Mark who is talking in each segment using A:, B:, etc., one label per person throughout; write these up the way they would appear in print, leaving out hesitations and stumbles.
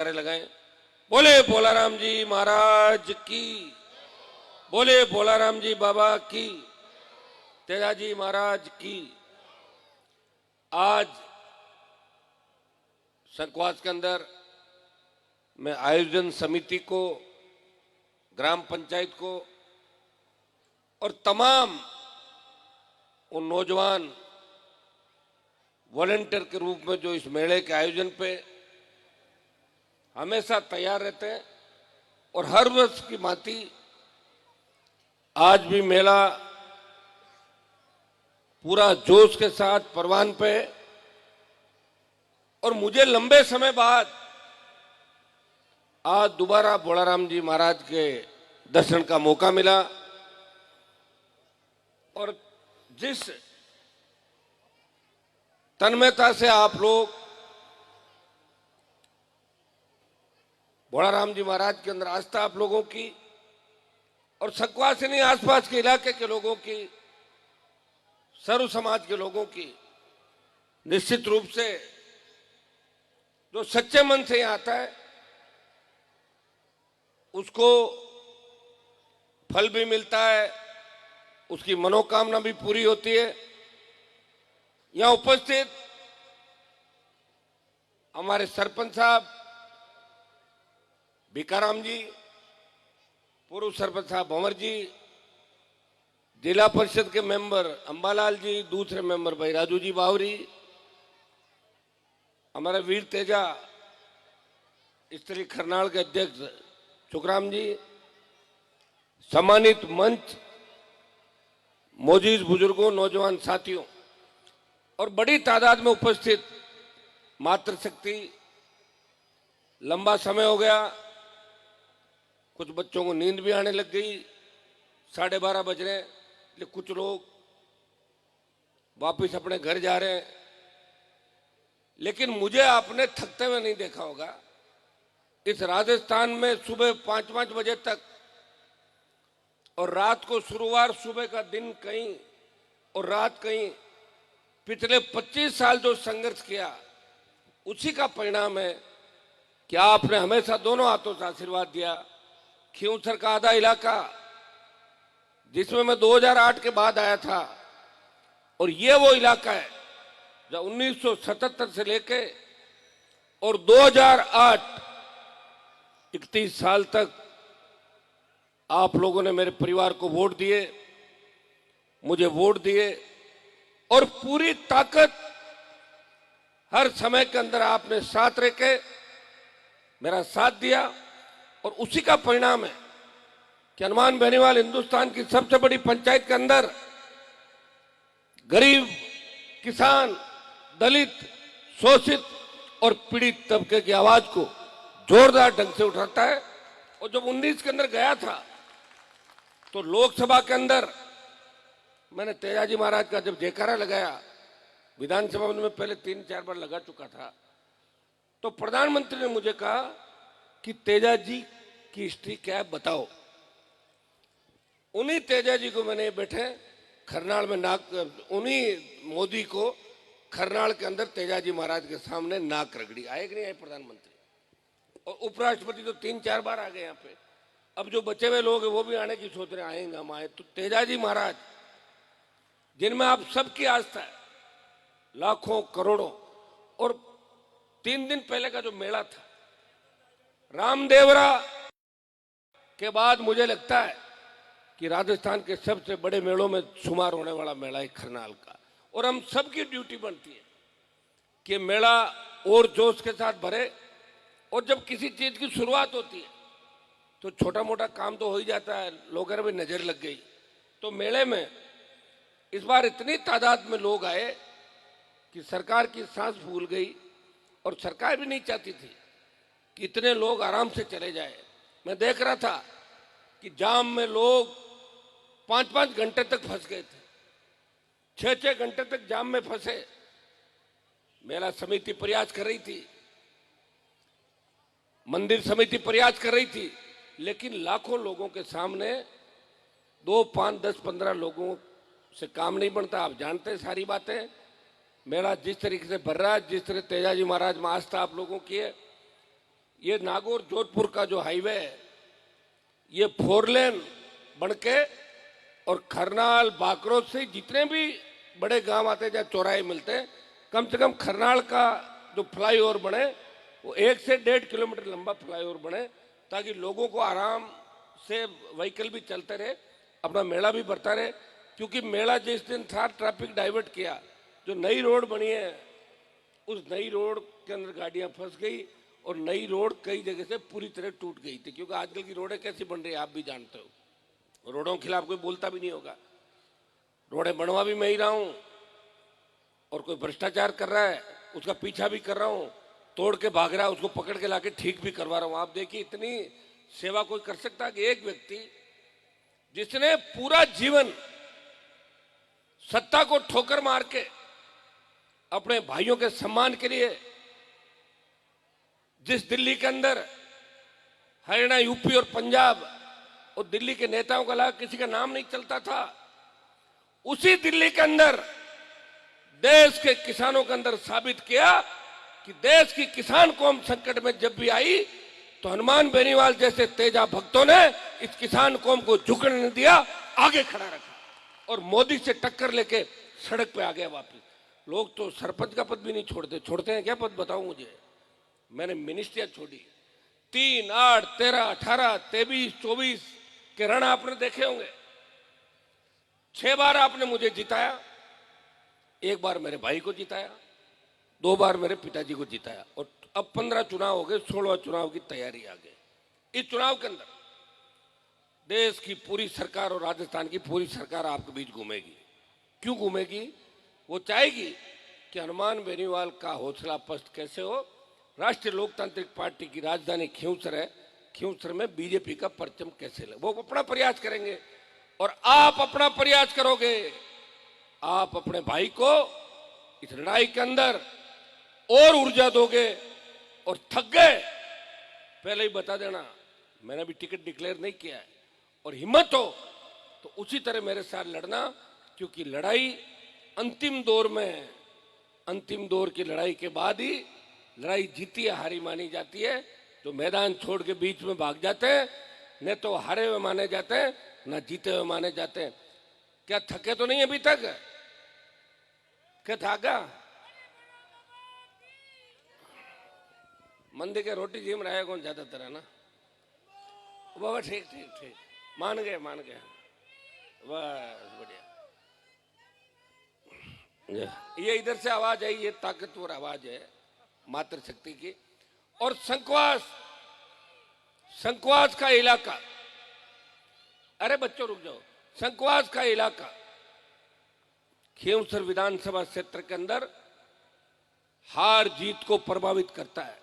A: नारे लगाएं। बोले भोलाराम जी महाराज की, बोले भोलाराम जी बाबा की, तेजाजी महाराज की। आज संकवास के अंदर मैं आयोजन समिति को, ग्राम पंचायत को और तमाम उन नौजवान वॉलंटियर के रूप में जो इस मेले के आयोजन पे हमेशा तैयार रहते हैं और हर वर्ष की भांति आज भी मेला पूरा जोश के साथ परवान पे। और मुझे लंबे समय बाद आज दोबारा भोलाराम जी महाराज के दर्शन का मौका मिला और जिस तन्मयता से आप लोग भोलाराम जी महाराज के अंदर आस्था आप लोगों की और सकवासिनी आसपास के इलाके के लोगों की, सर्व समाज के लोगों की, निश्चित रूप से जो सच्चे मन से यहाँ आता है उसको फल भी मिलता है, उसकी मनोकामना भी पूरी होती है। यहाँ उपस्थित हमारे सरपंच साहब भिकाराम जी, पूर्व सरपंच साहब भंवर जी, जिला परिषद के मेंबर अंबालाल जी, दूसरे मेंबर भाई राजू जी बावरी, हमारे वीर तेजा स्त्री खरनाल के अध्यक्ष सुखराम जी, सम्मानित मंच, मौजूद बुजुर्गों, नौजवान साथियों और बड़ी तादाद में उपस्थित मातृशक्ति। लंबा समय हो गया, कुछ बच्चों को नींद भी आने लग गई, 12:30 बज रहे हैं, कुछ लोग वापस अपने घर जा रहे हैं। लेकिन मुझे आपने थकते हुए नहीं देखा होगा। इस राजस्थान में सुबह 5-5 बजे तक और रात को शुरुआत सुबह का दिन कहीं और रात कहीं, पिछले 25 साल जो संघर्ष किया उसी का परिणाम है कि आपने हमेशा दोनों हाथों से आशीर्वाद दिया। खींवसर का आधा इलाका जिसमें मैं 2008 के बाद आया था और ये वो इलाका है जो 1977 से लेके और 2008 31 साल तक आप लोगों ने मेरे परिवार को वोट दिए, मुझे वोट दिए और पूरी ताकत हर समय के अंदर आपने साथ रह के मेरा साथ दिया। और उसी का परिणाम है कि हनुमान बेनीवाल हिंदुस्तान की सबसे बड़ी पंचायत के अंदर गरीब, किसान, दलित, शोषित और पीड़ित तबके की आवाज को जोरदार ढंग से उठाता है। और जब 19 के अंदर गया था तो लोकसभा के अंदर मैंने तेजाजी महाराज का जब जयकारा लगाया, विधानसभा में मैं पहले 3-4 बार लगा चुका था, तो प्रधानमंत्री ने मुझे कहा कि तेजाजी की हिस्ट्री क्या है बताओ। उन्हीं तेजाजी को मैंने बैठे खरनाल में उन्हीं मोदी को खरनाल के अंदर तेजाजी महाराज के सामने नाक रगड़ी। आए कि नहीं आए प्रधानमंत्री? और उपराष्ट्रपति तो 3-4 बार आ गए यहाँ पे। अब जो बचे हुए लोग हैं वो भी आने की सोच रहे, आएंगे हम आए। तो तेजाजी महाराज जिनमें आप सबकी आस्था है, लाखों करोड़ों। और 3 दिन पहले का जो मेला था रामदेवरा के बाद, मुझे लगता है कि राजस्थान के सबसे बड़े मेलों में शुमार होने वाला मेला है खरनाल का। और हम सबकी ड्यूटी बनती है कि मेला और जोश के साथ भरे। और जब किसी चीज की शुरुआत होती है तो छोटा मोटा काम तो हो ही जाता है, लोगों में नजर लग गई। तो मेले में इस बार इतनी तादाद में लोग आए कि सरकार की सांस फूल गई। और सरकार भी नहीं चाहती थी कि इतने लोग आराम से चले जाए। मैं देख रहा था कि जाम में लोग 5-5 घंटे तक फंस गए थे, 6-6 घंटे तक जाम में फंसे। मेला समिति प्रयास कर रही थी, मंदिर समिति प्रयास कर रही थी, लेकिन लाखों लोगों के सामने 2, 5, 10, 15 लोगों से काम नहीं बनता। आप जानते हैं सारी बातें। मेला जिस तरीके से भर रहा है, जिस तरह तेजाजी महाराज में आस्था आप लोगों की है, ये नागौर जोधपुर का जो हाईवे है, ये 4 लेन बनके और खरनाल बाकरोल से जितने भी बड़े गांव आते हैं जहाँ चौराहे मिलते हैं, कम से कम खरनाल का जो फ्लाईओवर बने वो 1 से 1.5 किलोमीटर लंबा फ्लाईओवर बने, ताकि लोगों को आराम से व्हीकल भी चलते रहे, अपना मेला भी बढ़ता रहे। क्योंकि मेला जिस दिन था ट्रैफिक डाइवर्ट किया, जो नई रोड बनी है उस नई रोड के अंदर गाड़ियां फंस गई और नई रोड कई जगह से पूरी तरह टूट गई थी। क्योंकि आजकल की रोडें कैसी बन रही है आप भी जानते हो, रोडों के खिलाफ कोई बोलता भी नहीं होगा। रोडें बनवा भी मैं ही रहा हूं और कोई भ्रष्टाचार कर रहा है उसका पीछा भी कर रहा हूं, तोड़ के भाग रहा है उसको पकड़ के लाके ठीक भी करवा रहा हूं। आप देखिए इतनी सेवा कोई कर सकता है कि एक व्यक्ति जिसने पूरा जीवन सत्ता को ठोकर मार के अपने भाइयों के सम्मान के लिए, जिस दिल्ली के अंदर हरियाणा, यूपी और पंजाब और दिल्ली के नेताओं का अलावा किसी का नाम नहीं चलता था, उसी दिल्ली के अंदर देश के किसानों के अंदर साबित किया कि देश की किसान कौम संकट में जब भी आई तो हनुमान बेनीवाल जैसे तेजा भक्तों ने इस किसान कौम को झुकने नहीं दिया, आगे खड़ा रखा और मोदी से टक्कर लेके सड़क पे आ गया वापस। लोग तो सरपंच का पद भी नहीं छोड़ते हैं क्या पद बताओ मुझे। मैंने मिनिस्ट्रियां छोड़ी, 3, 8, 13, 18, 23, 24 के रण आपने देखे होंगे। 6 बार आपने मुझे जिताया, 1 बार मेरे भाई को जिताया, 2 बार मेरे पिताजी को जिताया और अब 15 चुनाव हो गए, 16वां चुनाव की तैयारी आ गई। इस चुनाव के अंदर देश की पूरी सरकार और राजस्थान की पूरी सरकार आपके बीच घूमेगी। क्यों घूमेगी? वो चाहेगी कि हनुमान बेनीवाल का हौसला पस्त कैसे हो। राष्ट्रीय लोकतांत्रिक पार्टी की राजधानी खींवसर है, खींवसर में बीजेपी का परचम कैसे लगे, वो अपना प्रयास करेंगे और आप अपना प्रयास करोगे। आप अपने भाई को इस लड़ाई के अंदर और ऊर्जा दोगे और थक गए, पहले ही बता देना, मैंने अभी टिकट डिक्लेयर नहीं किया है और हिम्मत हो तो उसी तरह मेरे साथ लड़ना। क्योंकि लड़ाई अंतिम दौर में, अंतिम दौर की लड़ाई के बाद ही लड़ाई जीती या हारी मानी जाती है। जो मैदान छोड़ के बीच में भाग जाते हैं न तो हारे हुए माने जाते हैं न जीते हुए माने जाते हैं। क्या थके तो नहीं अभी तक? क्या थाका? मंदिर के रोटी जिम रहा है कौन ज्यादातर है ना बाबा। ठीक ठीक ठीक, मान गए बस बढ़िया। ये इधर से आवाज आई, ये ताकतवर आवाज है मातृ शक्ति की। और संकवास का इलाका, अरे बच्चों रुक जाओ, संकवास का इलाका खींवसर विधानसभा क्षेत्र के अंदर हार जीत को प्रभावित करता है।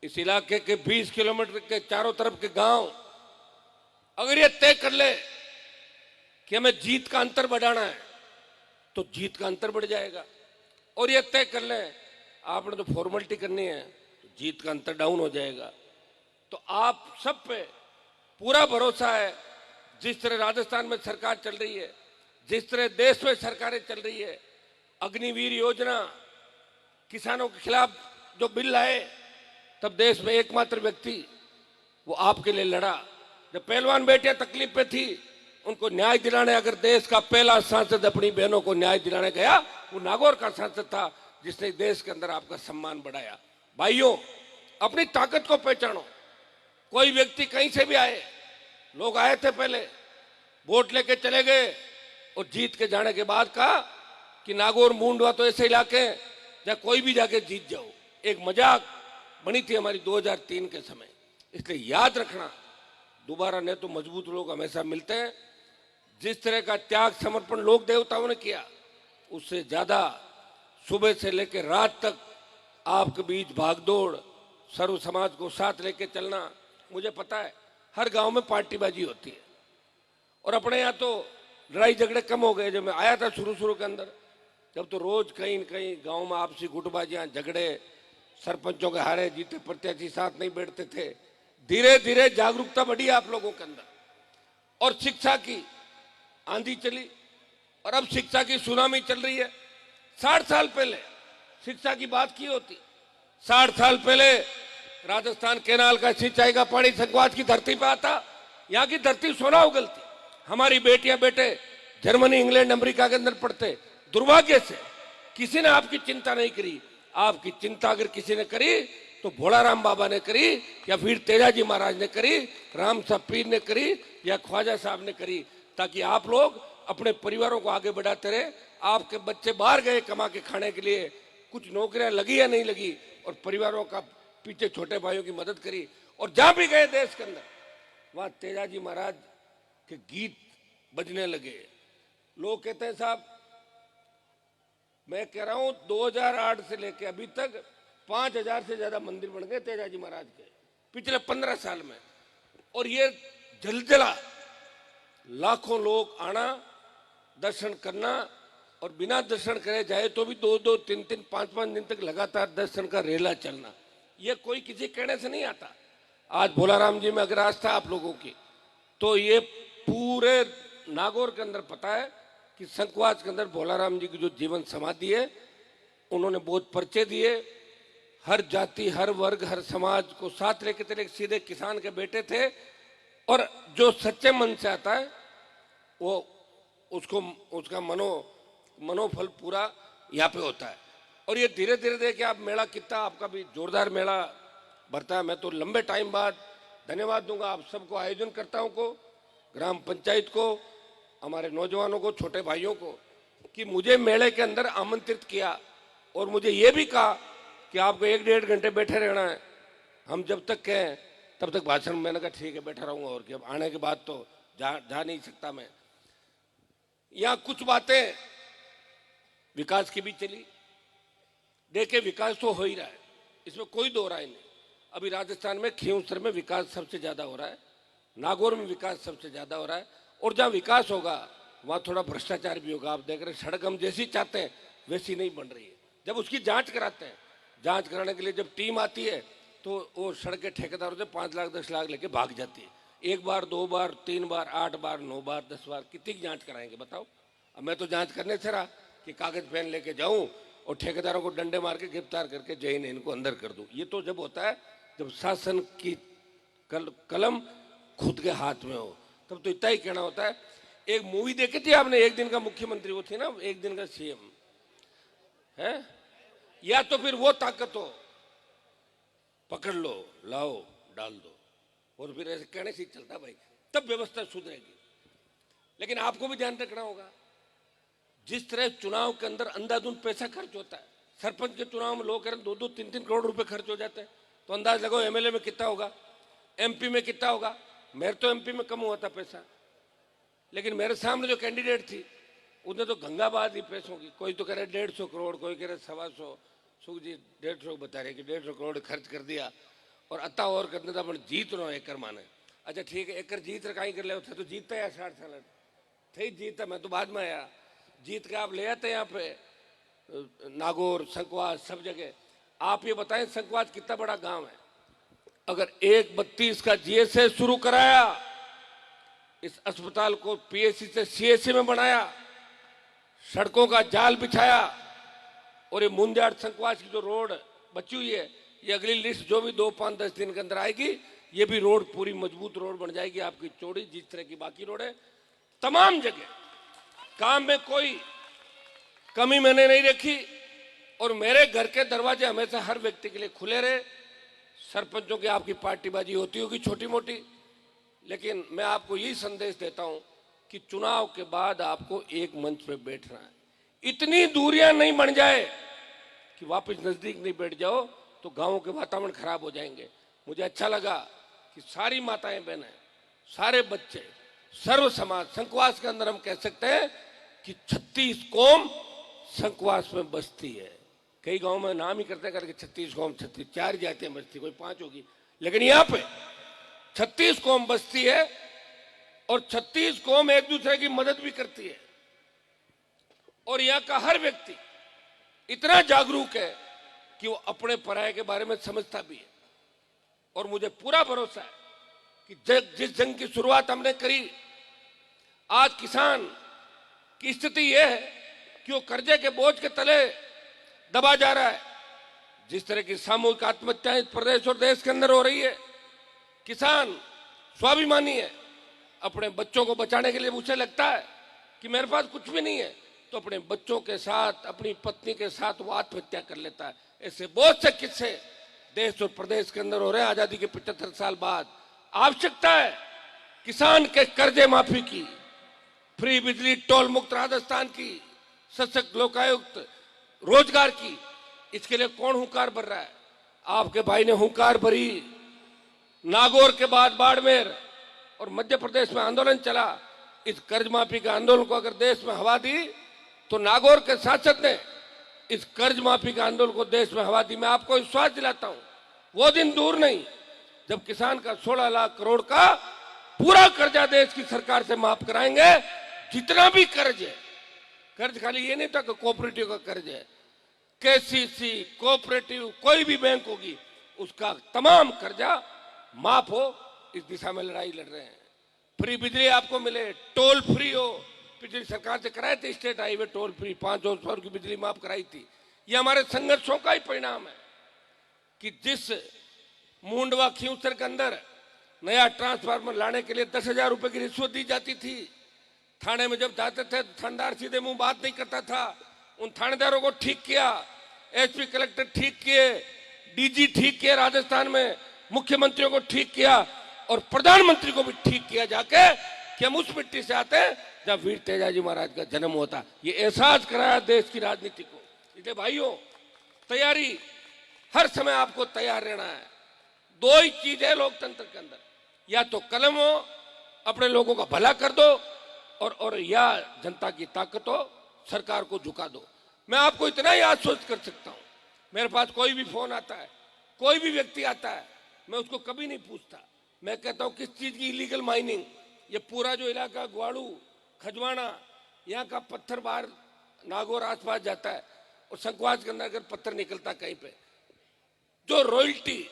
A: इस इलाके के 20 किलोमीटर के चारों तरफ के गांव अगर ये तय कर ले कि हमें जीत का अंतर बढ़ाना है तो जीत का अंतर बढ़ जाएगा। और ये तय कर ले आपने तो फॉर्मेलिटी करनी है तो जीत का अंतर डाउन हो जाएगा। तो आप सब पे पूरा भरोसा है। जिस तरह राजस्थान में सरकार चल रही है, जिस तरह देश में सरकारें चल रही है, अग्निवीर योजना, किसानों के खिलाफ जो बिल लाए, तब देश में एकमात्र व्यक्ति वो आपके लिए लड़ा। जब पहलवान बेटियां तकलीफ पे थी उनको न्याय दिलाने, अगर देश का पहला सांसद अपनी बहनों को न्याय दिलाने गया वो नागौर का सांसद था, जिसने देश के अंदर आपका सम्मान बढ़ाया। भाइयों, अपनी ताकत को पहचानो। कोई व्यक्ति कहीं से भी आए, लोग आए थे पहले, वोट लेके चले गए और जीत के जाने के बाद कहा कि नागौर मूंडवा तो ऐसे इलाके हैं जहां कोई भी जाके जीत जाओ। एक मजाक बनी थी हमारी 2003 के समय। इसलिए याद रखना, दोबारा नहीं तो मजबूत लोग हमेशा मिलते हैं। जिस तरह का त्याग समर्पण लोक देवताओं ने किया, उससे ज्यादा सुबह से लेकर रात तक आपके बीच भागदौड़, सर्व समाज को साथ लेके चलना। मुझे पता है हर गांव में पार्टीबाजी होती है और अपने यहाँ तो लड़ाई झगड़े कम हो गए। जब मैं आया था शुरू के अंदर, जब तो रोज कहीं न कहीं गांव में आपसी गुटबाजियां, झगड़े, सरपंचों के हारे जीते प्रत्याशी साथ नहीं बैठते थे। धीरे धीरे जागरूकता बढ़ी आप लोगों के अंदर और शिक्षा की आंधी चली और अब शिक्षा की सुनामी चल रही है। 60 साल पहले शिक्षा की बात की होती, 60 साल पहले राजस्थान केनाल का सिंचाई का पानी संघवाद की धरती पे आता, यहाँ की धरती सोना उगलती। हमारी बेटियां बेटे जर्मनी इंग्लैंड अमेरिका के अंदर पढ़ते। दुर्भाग्य से किसी ने आपकी चिंता नहीं करी। आपकी चिंता अगर किसी ने करी तो भोलाराम बाबा ने करी, या फिर तेजाजी महाराज ने करी, राम साहब पीर ने करी, या ख्वाजा साहब ने करी, ताकि आप लोग अपने परिवारों को आगे बढ़ाते रहे। आपके बच्चे बाहर गए कमा के खाने के लिए, कुछ नौकरियां लगी या नहीं लगी, और परिवारों का पीछे छोटे भाइयों की मदद करी। और जहां भी गए देश के अंदर, वहां तेजाजी महाराज के गीत बजने लगे। लोग कहते हैं साहब, मैं कह रहा हूं 2008 से लेके अभी तक 5000 से ज्यादा मंदिर बन गए तेजाजी महाराज के पिछले 15 साल में। और ये जलजला, लाखों लोग आना, दर्शन करना, और बिना दर्शन करे जाए तो भी 2-2, 3-3, 5-5 दिन तक लगातार दर्शन का रेला चलना, ये कोई किसी कहने से नहीं आता। आज भोलाराम जी में अगर आस्था आप लोगों की, तो ये पूरे नागौर के अंदर पता है कि संघवास के अंदर भोलाराम जी की जो जीवन समाधि है, उन्होंने बहुत पर्चे दिए। हर जाति, हर वर्ग, हर समाज को साथ लेके चले। सीधे किसान के बेटे थे, और जो सच्चे मन से आता है वो उसको उसका मनोफल पूरा यहाँ पे होता है। और ये धीरे धीरे देखिए आप, मेला कितना आपका भी जोरदार मेला भरता है। मैं तो लंबे टाइम बाद धन्यवाद दूंगा आप सबको, आयोजन करताओं को, ग्राम पंचायत को, हमारे नौजवानों को, छोटे भाइयों को, कि मुझे मेले के अंदर आमंत्रित किया और मुझे ये भी कहा कि आपको 1-1.5 घंटे बैठे रहना है, हम जब तक कहें तब तक भाषण। मैंने कहा ठीक है, बैठा रहूंगा, और क्या, आने के बाद तो जा नहीं सकता मैं। यहाँ कुछ बातें विकास की भी चली। देखिए विकास तो हो ही रहा है, इसमें कोई दो राय नहीं। अभी राजस्थान में खींवसर में विकास सबसे ज्यादा हो रहा है, नागौर में विकास सबसे ज्यादा हो रहा है, और जहां विकास होगा वहां थोड़ा भ्रष्टाचार भी होगा। आप देख रहे हैं सड़क हम जैसी चाहते हैं वैसी नहीं बन रही है। जब उसकी जांच कराते हैं, जांच कराने के लिए जब टीम आती है तो वो सड़क के ठेकेदारों से 5 लाख 10 लाख लेके भाग जाती है। 1 बार 2 बार 3 बार 8 बार 9 बार 10 बार कितनी जांच कराएंगे बताओ। अब मैं तो जांच करने से रहा कि कागज पेन लेके जाऊं और ठेकेदारों को डंडे मार के गिरफ्तार करके जय ने इनको अंदर कर दूं। ये तो जब होता है जब शासन की कलम खुद के हाथ में हो, तब तो इतना ही कहना होता है। एक मूवी देखी थी आपने, एक दिन का मुख्यमंत्री, वो थी ना, एक दिन का सीएम है, या तो फिर वो ताकत हो, पकड़ लो, लाओ, डाल दो, और फिर ऐसे कहने से ही चलता भाई, तब व्यवस्था सुधरेगी। लेकिन आपको भी ध्यान रखना होगा, जिस तरह चुनाव के अंदर अंधाधुंध पैसा खर्च होता है, सरपंच के चुनाव में लोग कह रहे 2-2, 3-3 करोड़ रुपए खर्च हो जाते हैं, तो अंदाज लगाओ एमएलए में कितना होगा, एमपी में कितना होगा। मेरे तो एमपी में कम हुआ था पैसा, लेकिन मेरे सामने जो कैंडिडेट थी उसने तो गंगाबाद ही पैसों की, कोई तो कह रहे 150 करोड़, कोई कह रहे 125, सुख जी 150 बता रहे कि 150 करोड़ खर्च कर दिया, और अता और करने था अपन जीत रहो एकर माने। अच्छा ठीक है, एकर जीत रहा कर ले, तो जीतता है 60 साल थे जीतता, मैं तो बाद में आया, जीत के आप ले आते यहाँ पे नागौर संघवास सब जगह। आप ये बताएं संघवास कितना बड़ा गांव है, अगर 1:32 का जीएसए शुरू कराया, इस अस्पताल को पीएससी से सीएससी में बनाया, सड़कों का जाल बिछाया, और ये मुंजाड़ संघवास की जो रोड बची हुई है, ये अगली लिस्ट जो भी 2, 5, 10 दिन के अंदर आएगी, ये भी रोड पूरी मजबूत रोड बन जाएगी आपकी, चौड़ी जिस तरह की बाकी रोड है। तमाम जगह काम में कोई कमी मैंने नहीं रखी, और मेरे घर के दरवाजे हमेशा हर व्यक्ति के लिए खुले रहे। सरपंचों की आपकी पार्टीबाजी होती होगी छोटी मोटी, लेकिन मैं आपको यही संदेश देता हूं कि चुनाव के बाद आपको एक मंच पे बैठना है। इतनी दूरियां नहीं बन जाए कि वापस नजदीक नहीं बैठ जाओ, तो गांवों के वातावरण खराब हो जाएंगे। मुझे अच्छा लगा कि सारी माताएं बहनें, सारे बच्चे, सर्व समाज, संघवास के अंदर हम कह सकते हैं कि 36 कौम संघवास में बसती है। कई गांव में नाम ही करते करके 36 कौम, 36 4 जातियां बसती, कोई 5 होगी, लेकिन यहाँ पे 36 कौम बसती है, और 36 कौम एक दूसरे की मदद भी करती है। और यहाँ का हर व्यक्ति इतना जागरूक है कि वो अपने पराये के बारे में समझता भी है। और मुझे पूरा भरोसा है कि जिस जंग की शुरुआत हमने करी, आज किसान की स्थिति यह है कि वो कर्जे के बोझ के तले दबा जा रहा है, जिस तरह की सामूहिक आत्महत्याएं इस प्रदेश और देश के अंदर हो रही है, किसान स्वाभिमानी है, अपने बच्चों को बचाने के लिए उसे लगता है कि मेरे पास कुछ भी नहीं है, तो अपने बच्चों के साथ, अपनी पत्नी के साथ वो आत्महत्या कर लेता है। ऐसे बहुत से किस्से देश और प्रदेश के अंदर हो रहे हैं आजादी के 75 साल बाद। आवश्यकता है किसान के कर्जे माफी की, फ्री बिजली, टोल मुक्त राजस्थान की, सशक्त लोकायुक्त, रोजगार की। इसके लिए कौन हुंकार भर रहा है? आपके भाई ने हुंकार भरी। नागौर के बाद बाड़मेर और मध्य प्रदेश में आंदोलन चला। इस कर्ज माफी के आंदोलन को अगर देश में हवा दी तो नागौर के सांसद ने इस कर्ज माफी के आंदोलन को देश में हवा दी। मैं आपको विश्वास दिलाता हूं, वो दिन दूर नहीं जब किसान का 16 लाख करोड़ का पूरा कर्जा देश की सरकार से माफ कराएंगे। जितना भी कर्ज है, कर्ज खाली ये नहीं था कि कोऑपरेटिव का कर्ज है, केसीसी, कोऑपरेटिव, कोई भी बैंक होगी, उसका तमाम कर्जा माफ हो, इस दिशा में लड़ाई लड़ रहे हैं। फ्री बिजली आपको मिले, टोल फ्री हो। पिछली सरकार से कराए थे स्टेट हाईवे टोल फ्री, 500 रुपये की बिजली माफ कराई थी। ये हमारे संघर्षों का ही परिणाम है कि जिस मुंडवा खींवसर के अंदर नया ट्रांसफार्मर लाने के लिए 10,000 रुपए की रिश्वत दी जाती थी। थाने में जब जाते थे थानेदार सीधे मुंह बात नहीं करता था। उन थानेदारों को ठीक किया, एसपी कलेक्टर ठीक किए, डीजी ठीक किए राजस्थान में, मुख्यमंत्रियों को ठीक किया और प्रधानमंत्री को भी ठीक किया जाके कि हम उस मिट्टी से आते हैं जब वीर तेजाजी महाराज का जन्म होता। ये एहसास कराया देश की राजनीति को। इसलिए भाइयों, तैयारी, हर समय आपको तैयार रहना है। दो ही चीज है लोकतंत्र के अंदर, या तो कलम हो, अपने लोगों का भला कर दो, और या जनता की ताकत हो, सरकार को झुका दो। मैं आपको इतना ही आश्वस्त कर सकता हूं, मेरे पास कोई भी फोन आता है, कोई भी व्यक्ति आता है, मैं उसको कभी नहीं पूछता। मैं कहता हूं किस चीज की इलीगल माइनिंग, ये पूरा जो इलाका ग्वाड़ू, खजवाना, यहाँ का पत्थर बाहर नागौर आसपास जाता है और संकवास के अंदर अगर पत्थर निकलता कहीं पे, जो रॉयल्टी,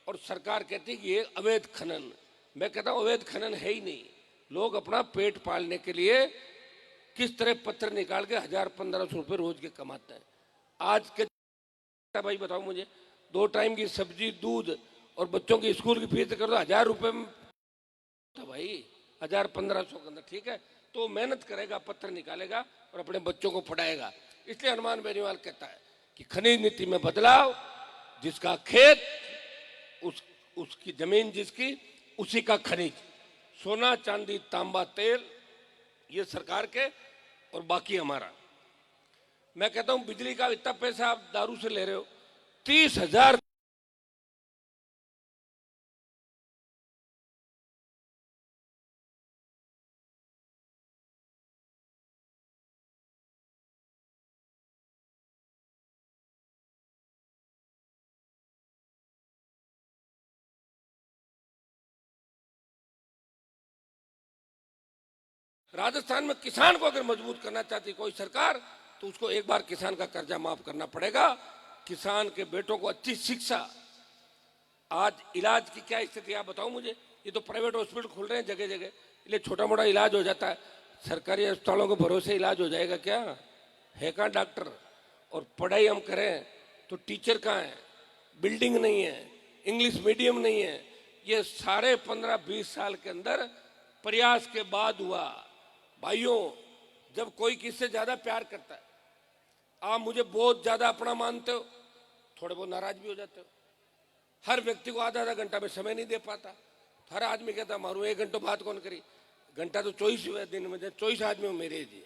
A: और सरकार कहती है कि ये अवैध खनन। मैं कहता हूं अवैध खनन है ही नहीं। लोग अपना पेट पालने के लिए किस तरह पत्थर निकाल के 1,000-1,500 रुपये रोज के कमाते हैं। आज के भाई बताओ मुझे, 2 टाइम की सब्जी, दूध और बच्चों की स्कूल की फीस कर दो 1,000 रुपये में, तो भाई 1,000-1,500 के अंदर ठीक है, तो मेहनत करेगा, पत्थर निकालेगा और अपने बच्चों को पढ़ाएगा। इसलिए हनुमान बेनीवाल कहता है कि खनिज नीति में बदलाव, जिसका खेत उसकी जमीन, जिसकी उसी का खनिज, सोना चांदी तांबा तेल, ये सरकार के और बाकी हमारा। मैं कहता हूं बिजली का इतना पैसा आप दारू से ले रहे हो, 30,000 राजस्थान में किसान को अगर मजबूत करना चाहती कोई सरकार, तो उसको एक बार किसान का कर्जा माफ करना पड़ेगा। किसान के बेटों को अच्छी शिक्षा। आज इलाज की क्या स्थिति आप बताओ मुझे। ये तो प्राइवेट हॉस्पिटल खुल रहे हैं जगह जगह, इसलिए छोटा मोटा इलाज हो जाता है। सरकारी अस्पतालों के भरोसे इलाज हो जाएगा क्या? है कहाँ डॉक्टर? और पढ़ाई हम करें तो टीचर कहाँ है? बिल्डिंग नहीं है, इंग्लिश मीडियम नहीं है। ये सारे 15-20 साल के अंदर प्रयास के बाद हुआ। भाइयों, जब कोई किससे ज्यादा प्यार करता है, आप मुझे बहुत ज्यादा अपना मानते हो, थोड़े बहुत नाराज भी हो जाते हो। हर व्यक्ति को आधा घंटा में समय नहीं दे पाता। हर आदमी कहता मारू 1 घंटो बात कौन करी, घंटा तो 24 हुआ दिन में, 24 आदमी मेरे जी,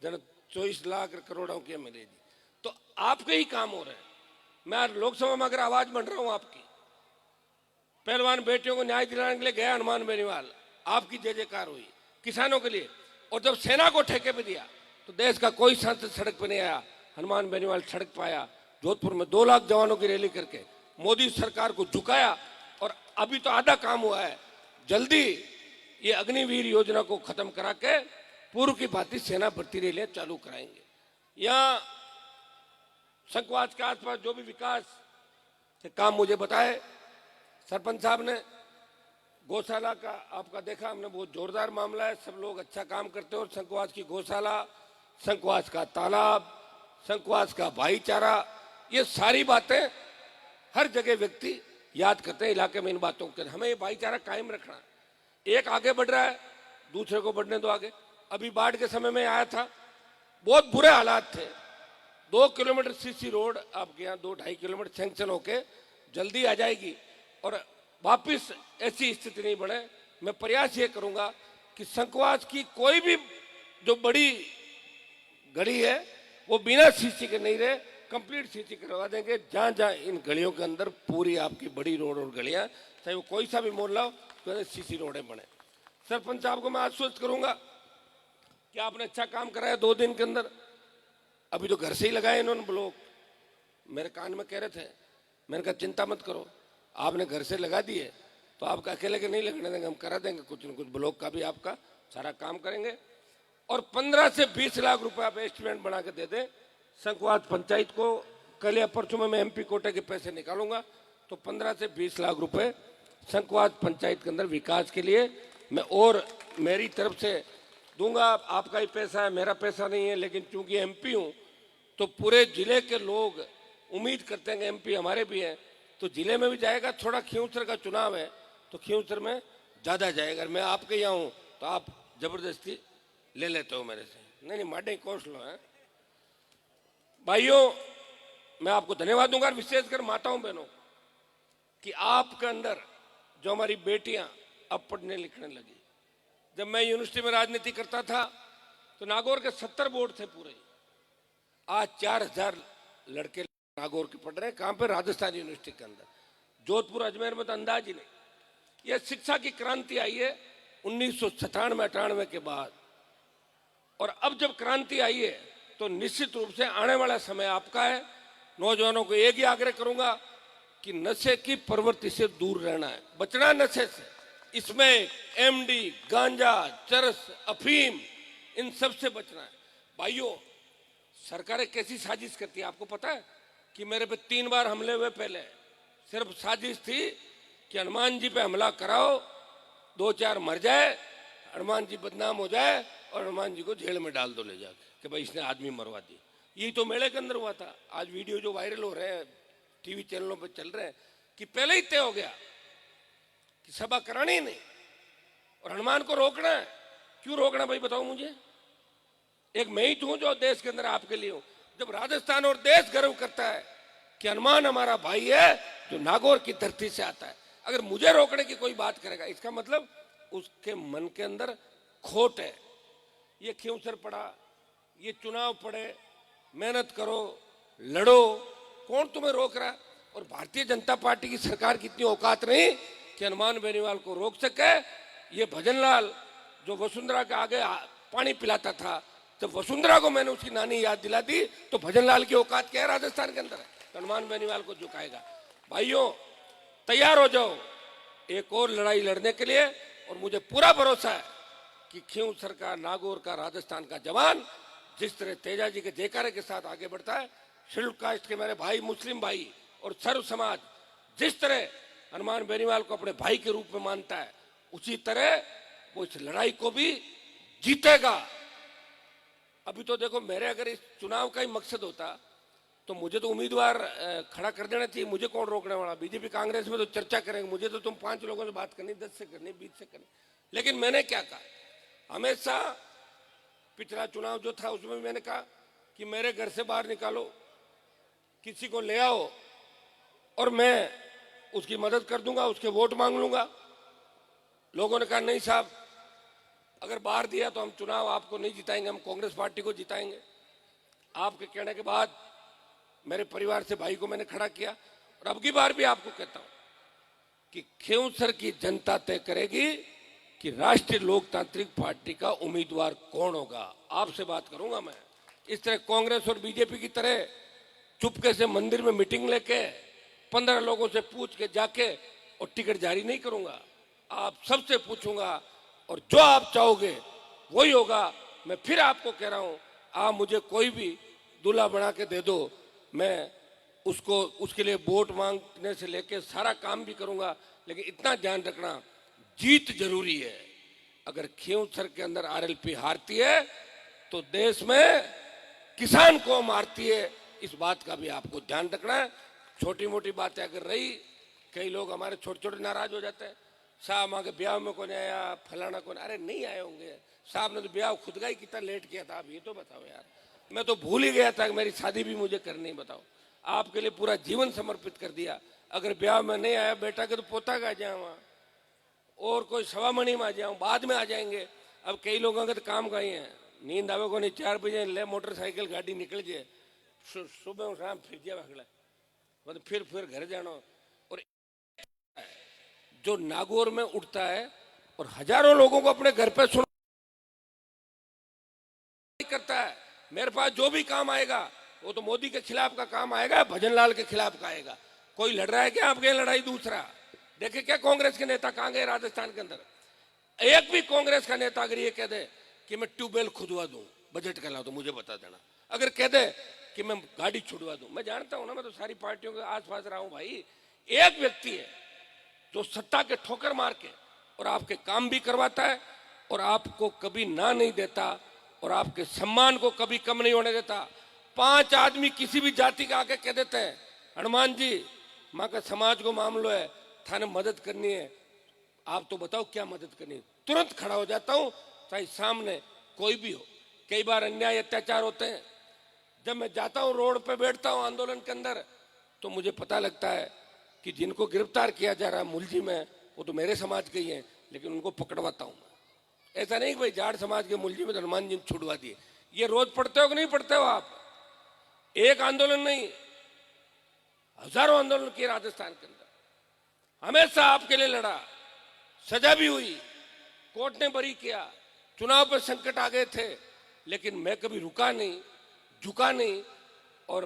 A: जन 24 लाख करोड़ों के मेरे जी। तो आपके ही काम हो रहे हैं। मैं लोकसभा में अगर आवाज बन रहा हूं आपकी, पहलवान बेटियों को न्याय दिलाने के लिए गया हनुमान बेनीवाल, आपकी जय जयकार हुई किसानों के लिए। और जब सेना को ठेके पे दिया तो देश का कोई सांसद सड़क पे नहीं आया, हनुमान बेनीवाल सड़क पे आया। जोधपुर में 2 लाख जवानों की रैली करके मोदी सरकार को झुकाया। और अभी तो आधा काम हुआ है, जल्दी ये अग्निवीर योजना को खत्म करा के पूर्व की भांति सेना भर्ती रैलियां चालू कराएंगे। यहाँ संकवास के आसपास जो भी विकास के काम मुझे बताए सरपंच साहब ने, गौशाला का आपका देखा हमने, बहुत जोरदार मामला है। सब लोग अच्छा काम करते हो। संकवास की गौशाला, संकवास का तालाब, संकवास का भाईचारा, ये सारी बातें हर जगह व्यक्ति याद करते हैं इलाके में इन बातों के। हमें ये भाईचारा कायम रखना है। एक आगे बढ़ रहा है, दूसरे को बढ़ने दो आगे। अभी बाढ़ के समय में आया था, बहुत बुरे हालात थे। 2 किलोमीटर सीसी रोड आपके यहाँ 2-2.5 किलोमीटर सैंक्शन होके जल्दी आ जाएगी और वापिस ऐसी स्थिति नहीं बने। मैं प्रयास ये करूंगा कि संकवास की कोई भी जो बड़ी गली है वो बिना सीसी के नहीं रहे, कंप्लीट सीसी करवा देंगे। जहां जहां इन गलियों के अंदर पूरी आपकी बड़ी रोड और गलियां, चाहे वो कोई सा भी मोड़ लाओ, तो सीसी रोडें बने। सरपंच साहब को मैं आश्वस्त करूंगा कि आपने अच्छा काम कराया 2 दिन के अंदर। अभी तो घर से ही लगाए इन्होंने ब्लॉक, मेरे कान में कह रहे थे, मैंने कहा चिंता मत करो, आपने घर से लगा दिए तो आपका अकेले के नहीं लगने देंगे, हम करा देंगे कुछ न कुछ, ब्लॉक का भी आपका सारा काम करेंगे। और 15 से 20 लाख रुपए आप एस्टिमेट बना के दे दें संकवास पंचायत को। कल या परसों में मैं MP कोटे के पैसे निकालूंगा, तो 15 से 20 लाख रुपए संकवास पंचायत के अंदर विकास के लिए मैं और मेरी तरफ से दूंगा। आपका ही पैसा है, मेरा पैसा नहीं है, लेकिन चूंकि MP हूं तो पूरे जिले के लोग उम्मीद करते हैं कि MP हमारे भी हैं, तो जिले में भी जाएगा। थोड़ा खियूसर का चुनाव है तो खियूसर में ज्यादा जाएगा। मैं आपके यहाँ हूं तो आप जबरदस्ती ले लेते हो मेरे से, नहीं माडे कोस लो है। भाइयों, मैं आपको धन्यवाद दूंगा, विशेषकर माताओं बहनों, कि आपके अंदर जो हमारी बेटियां अब पढ़ने लिखने लगी। जब मैं यूनिवर्सिटी में राजनीति करता था तो नागौर के 70 बोर्ड थे पूरे, आज 4000 लड़के नागौर के पढ़ रहे हैं। कहां पे? राजस्थान यूनिवर्सिटी के अंदर। जोधपुर अजमेर में तो अंदाज ही नहीं। यह शिक्षा की क्रांति आई है 1997-98 के बाद। और अब जब क्रांति आई है तो निश्चित रूप से आने वाला समय आपका है। नौजवानों को एक ही आग्रह करूंगा कि नशे की प्रवृत्ति से दूर रहना है, बचना है नशे से। इसमें MD, गांजा, चरस, अफीम, इन सब से बचना है। भाइयों, सरकारें कैसी साजिश करती है आपको पता है कि मेरे पे 3 बार हमले हुए। पहले सिर्फ साजिश थी कि हनुमान जी पे हमला कराओ, 2-4 मर जाए, हनुमान जी बदनाम हो जाए और हनुमान जी को जेल में डाल दो ले जाके कि भाई इसने आदमी मरवा दी। यही तो मेले के अंदर हुआ था। आज वीडियो जो वायरल हो रहे हैं, टीवी चैनलों पे चल रहे हैं, कि पहले ही तय हो गया कि सभा करानी ही नहीं और हनुमान को रोकना है। क्यों रोकना भाई बताओ मुझे? एक मैं ही हूं जो देश के अंदर आपके लिए हूं। जब राजस्थान और देश गर्व करता है कि हनुमान हमारा भाई है जो नागौर की धरती से आता है, अगर मुझे रोकने की कोई बात करेगा, इसका मतलब उसके मन के अंदर खोट है। ये खियूसर पड़ा, ये चुनाव पड़े, मेहनत करो, लड़ो, कौन तुम्हें रोक रहा है? और भारतीय जनता पार्टी की सरकार की इतनी औकात नहीं कि हनुमान बेनीवाल को रोक सके। ये भजनलाल जो वसुंधरा के आगे पानी पिलाता था, जब वसुंधरा को मैंने उसकी नानी याद दिला दी तो भजनलाल की औकात क्या है राजस्थान के अंदर है? हनुमान बेनीवाल को झुकाएगा। भाइयों, तैयार हो जाओ एक और लड़ाई लड़ने के लिए। और मुझे पूरा भरोसा है कि खियूसर का, नागौर का, राजस्थान का जवान जिस तरह तेजा जी के जयकारे के साथ आगे बढ़ता है, शेड्यूल कास्ट के मेरे भाई, मुस्लिम भाई और सर्व समाज जिस तरह हनुमान बेनीवाल को अपने भाई के रूप में मानता है, उसी तरह वो इस लड़ाई को भी जीतेगा। अभी तो देखो, मेरे अगर इस चुनाव का ही मकसद होता तो मुझे तो उम्मीदवार खड़ा कर देना चाहिए। मुझे कौन रोकने वाला? बीजेपी कांग्रेस में तो चर्चा करेंगे, मुझे तो तुम 5 लोगों से बात करनी, 10 से करनी, 20 से करनी। लेकिन मैंने क्या कहा, हमेशा पिछला चुनाव जो था उसमें मैंने कहा कि मेरे घर से बाहर निकालो, किसी को ले आओ और मैं उसकी मदद कर दूंगा, उसके वोट मांग लूंगा। लोगों ने कहा नहीं साहब, अगर बाहर दिया तो हम चुनाव आपको नहीं जिताएंगे, हम कांग्रेस पार्टी को जिताएंगे। आपके कहने के बाद मेरे परिवार से भाई को मैंने खड़ा किया। और अब की बार भी आपको कहता हूं कि खियूसर की जनता तय करेगी कि राष्ट्रीय लोकतांत्रिक पार्टी का उम्मीदवार कौन होगा। आपसे बात करूंगा मैं। इस तरह कांग्रेस और बीजेपी की तरह चुपके से मंदिर में मीटिंग लेके 15 लोगों से पूछ के जाके और टिकट जारी नहीं करूंगा। आप सबसे पूछूंगा और जो आप चाहोगे वही होगा। मैं फिर आपको कह रहा हूं, आप मुझे कोई भी दूल्हा बना के दे दो, मैं उसको उसके लिए वोट मांगने से लेके सारा काम भी करूंगा। लेकिन इतना ध्यान रखना, जीत जरूरी है। अगर खियूसर के अंदर RLP हारती है तो देश में किसान को मारती है इस बात का भी आपको ध्यान रखना है। छोटी मोटी बातें अगर रही, कई लोग हमारे छोटे छोटे नाराज हो जाते हैं, साहब वहाँ के ब्याह में कौन आया, फलाना कौन, अरे नहीं आए होंगे साहब ने तो ब्याह खुद का ही कितना लेट किया था, आप ये तो बताओ यार। मैं तो भूल ही गया था कि मेरी शादी भी मुझे करनी, बताओ आपके लिए पूरा जीवन समर्पित कर दिया। अगर ब्याह में नहीं आया बेटा के तो पोता का आ जाए वहाँ, और कोई सवा मणि में आ जाऊँ, बाद में आ जाएंगे। अब कई लोगों के तो काम का ही है, नींद आवे को नहीं, 4 बजे ले मोटरसाइकिल गाड़ी निकल जाए, सुबह शाम फिर जाए अगला, मतलब फिर घर जाना। और जो नागौर में उठता है और हजारों लोगों को अपने घर पे सुन करता है, मेरे पास जो भी काम आएगा वो तो मोदी के खिलाफ का काम आएगा, भजन लाल के खिलाफ का आएगा। कोई लड़ रहा है क्या आपके लड़ाई? दूसरा देखे क्या कांग्रेस के नेता कहां गए राजस्थान के अंदर? एक भी कांग्रेस का नेता अगर ये कह दे कि मैं ट्यूबवेल खुदवा दूं, बजट का ला दो, मुझे बता देना। अगर कह दे कि मैं गाड़ी छुड़वा दूं, मैं जानता हूं ना, मैं तो सारी पार्टियों के आसपास रहा हूं भाई। एक व्यक्ति है जो सत्ता के ठोकर मार के और आपके काम भी करवाता है और आपको कभी ना नहीं देता और आपके सम्मान को कभी कम नहीं होने देता। 5 आदमी किसी भी जाति का आके कह देते हैं, हनुमान जी माँ का समाज को मामलो है, थाने मदद करनी है, आप तो बताओ क्या मदद करनी है, तुरंत खड़ा हो जाता हूं, चाहे सामने कोई भी हो। कई बार अन्याय अत्याचार होते हैं, जब मैं जाता हूं रोड पे बैठता हूं आंदोलन के अंदर, तो मुझे पता लगता है कि जिनको गिरफ्तार किया जा रहा है मुलजिम है, वो तो मेरे समाज के ही हैं, लेकिन उनको पकड़वाता हूं। ऐसा नहीं कि भाई जाट समाज के मुलजिम है तो हनुमान जी छुड़वा दिए। ये रोज पढ़ते हो कि नहीं पढ़ते हो आप? एक आंदोलन नहीं, हजारों आंदोलन किए राजस्थान के अंदर, हमेशा आपके लिए लड़ा, सजा भी हुई, कोर्ट ने बरी किया, चुनाव पर संकट आ गए थे, लेकिन मैं कभी रुका नहीं, झुका नहीं और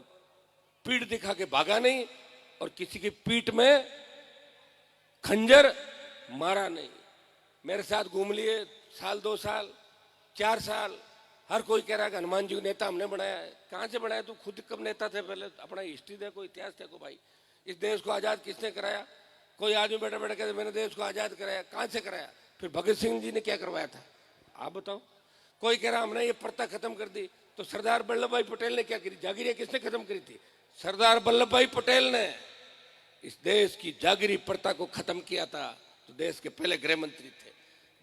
A: पीठ दिखा के भागा नहीं और किसी की पीठ में खंजर मारा नहीं। मेरे साथ घूम लिए साल 2 साल 4 साल, हर कोई कह रहा है कि हनुमान जी को नेता हमने बनाया है। कहां से बनाया? तू खुद कब नेता थे? पहले अपना हिस्ट्री देखो, इतिहास देखो भाई। इस देश को आजाद किसने कराया? कोई आदमी बैठा बैठा कहते मैंने देश को आजाद कराया, कहां से कराया? फिर भगत सिंह जी ने क्या करवाया था, आप बताओ? कोई कह रहा हमने ये प्रथा खत्म कर दी, तो सरदार वल्लभ भाई पटेल ने क्या करी? जागीरें किसने खत्म करी थी? सरदार वल्लभ भाई पटेल ने इस देश की जागीरी प्रथा को खत्म किया था, तो देश के पहले गृह मंत्री थे।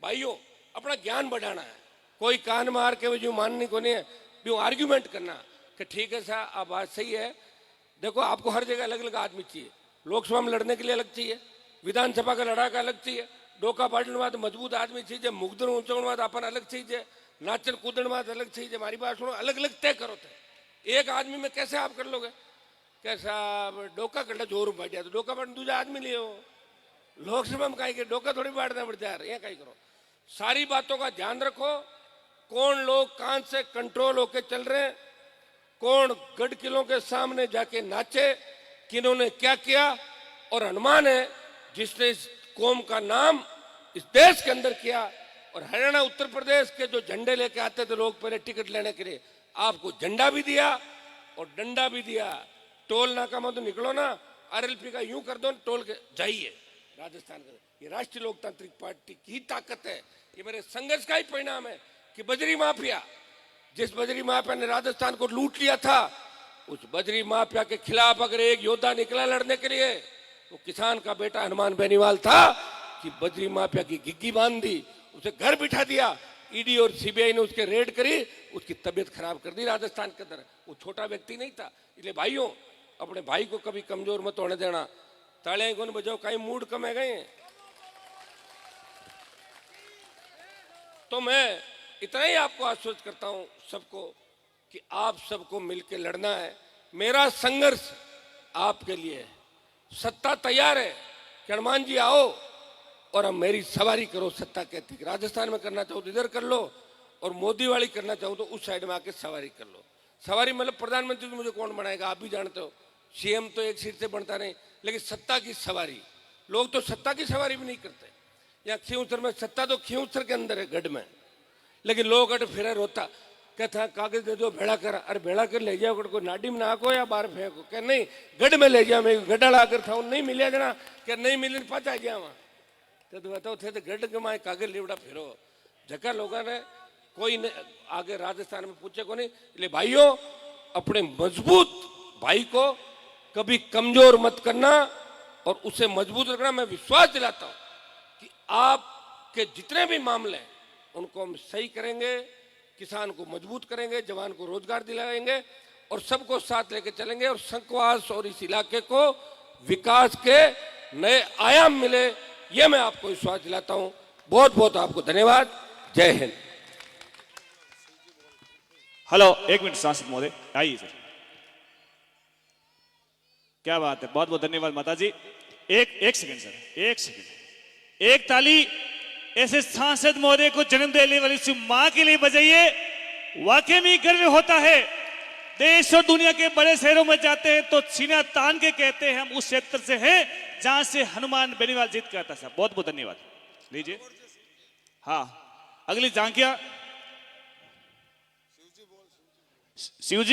A: भाइयों, अपना ज्ञान बढ़ाना है, कोई कान मार के जो मानने को नहीं है, भी आर्ग्यूमेंट करना कि ठीक है साहब आप बात सही है। देखो आपको हर जगह अलग अलग आदमी चाहिए, लोकसभा में लड़ने के लिए अलग चाहिए, विधानसभा का लड़ा का अलग चाहिए, डोका पाटन बाद मजबूत आदमी चाहिए, मुगदन ऊंचण बाद अपन अलग चाहिए, नाचन कूदन बाद अलग चाहिए। हमारी बात सुनो, अलग अलग तय करो थे। एक आदमी में कैसे आप कर लोगे? कैसा डोका कटा जोर बैठ जाए तो डोका पाटन दूसरा आदमी ले लोकसभा में कहीं के डोका थोड़ी बांटना पड़ता है, यहाँ कहीं करो। सारी बातों का ध्यान रखो, कौन लोग कहां से कंट्रोल होके चल रहे हैं, कौन गढ़ किलों के सामने जाके नाचे, किन्होंने क्या किया। और हनुमान है जिसने इस कौम का नाम इस देश के अंदर किया। और हरियाणा उत्तर प्रदेश के जो झंडे लेके आते थे लोग पहले टिकट लेने के लिए, आपको झंडा भी दिया और डंडा भी दिया। टोल नाका में तो निकलो ना, आरएलपी का यूं कर दो, टोल के जाइए राजस्थान का। ये राष्ट्रीय लोकतांत्रिक पार्टी की ताकत है, ये मेरे संघर्ष का ही परिणाम है कि बजरी माफिया, जिस बजरी माफिया ने राजस्थान को लूट लिया था, उस बजरी माफिया के खिलाफ अगर एक योद्धा निकला लड़ने के लिए, तो किसान का बेटा हनुमान बेनीवाल था कि बजरी माफिया की गिग्गी बांध दी, उसे घर बिठा दिया। ईडी और सीबीआई ने उसके रेड करी, उसकी तबीयत खराब कर दी राजस्थान के अंदर। वो छोटा व्यक्ति नहीं था। इसलिए भाइयों, अपने भाई को कभी कमजोर मत होने देना। तालियां कौन बजाओ, कहीं मूड कम है गए। तो मैं इतना ही आपको आश्वस्त करता हूं सबको कि आप सबको मिलकर लड़ना है। मेरा संघर्ष आपके लिए है। सत्ता तैयार है कि हनुमान जी आओ और अब मेरी सवारी करो। सत्ता कहती है राजस्थान में करना चाहो तो इधर कर लो, और मोदी वाली करना चाहो तो उस साइड में आके सवारी कर लो। सवारी मतलब प्रधानमंत्री तो मुझे कौन बनाएगा, आप भी जानते हो। सीएम तो एक सीट से बनता नहीं, लेकिन सत्ता की सवारी, लोग तो सत्ता की सवारी भी नहीं करते। यहाँ खींवसर में सत्ता तो खींवसर के अंदर है, गढ़ में, लेकिन लोग अट फिर रोता कहता कागज दे दो भेड़ा कर। अरे भेड़ा कर ले जाओ, को नाडी में नाको या बाहर फेंको, क्या नहीं गढ़ में ले जाओ। मैं गड्ढा ला कर था, नहीं मिले जना, क्या नहीं मिले पाचा गया वहां तो बताओ थे तो गढ़ के माए कागज लिवड़ा फिरो जगह लोगों ने कोई ने आगे राजस्थान में पूछे को नहीं। इसलिए भाइयों, अपने मजबूत भाई को कभी कमजोर मत करना और उसे मजबूत रखना। मैं विश्वास दिलाता हूं कि आपके जितने भी मामले हैं उनको हम सही करेंगे, किसान को मजबूत करेंगे, जवान को रोजगार दिलाएंगे और सबको साथ लेके चलेंगे और संकवास और इस इलाके को विकास के नए आयाम मिले, ये मैं आपको विश्वास दिलाता हूं। बहुत बहुत आपको धन्यवाद। जय हिंद।
B: हेलो, एक मिनट सांसद महोदय आइए सर। क्या बात है, बहुत बहुत धन्यवाद माता जी। एक सेकंड सर, एक सेकंड, एक ताली ऐसे सांसद महोदय को जन्म देने वाली उस मां के लिए बजाइए। वाकई में गर्व होता है। देश और दुनिया के बड़े शहरों में जाते हैं तो सीना तान के कहते हैं हम उस क्षेत्र से हैं जहां से हनुमान बेनीवाल जीत के आता। साहब बहुत बहुत धन्यवाद। लीजिए। हाँ, अगली झांकियां शिव जी।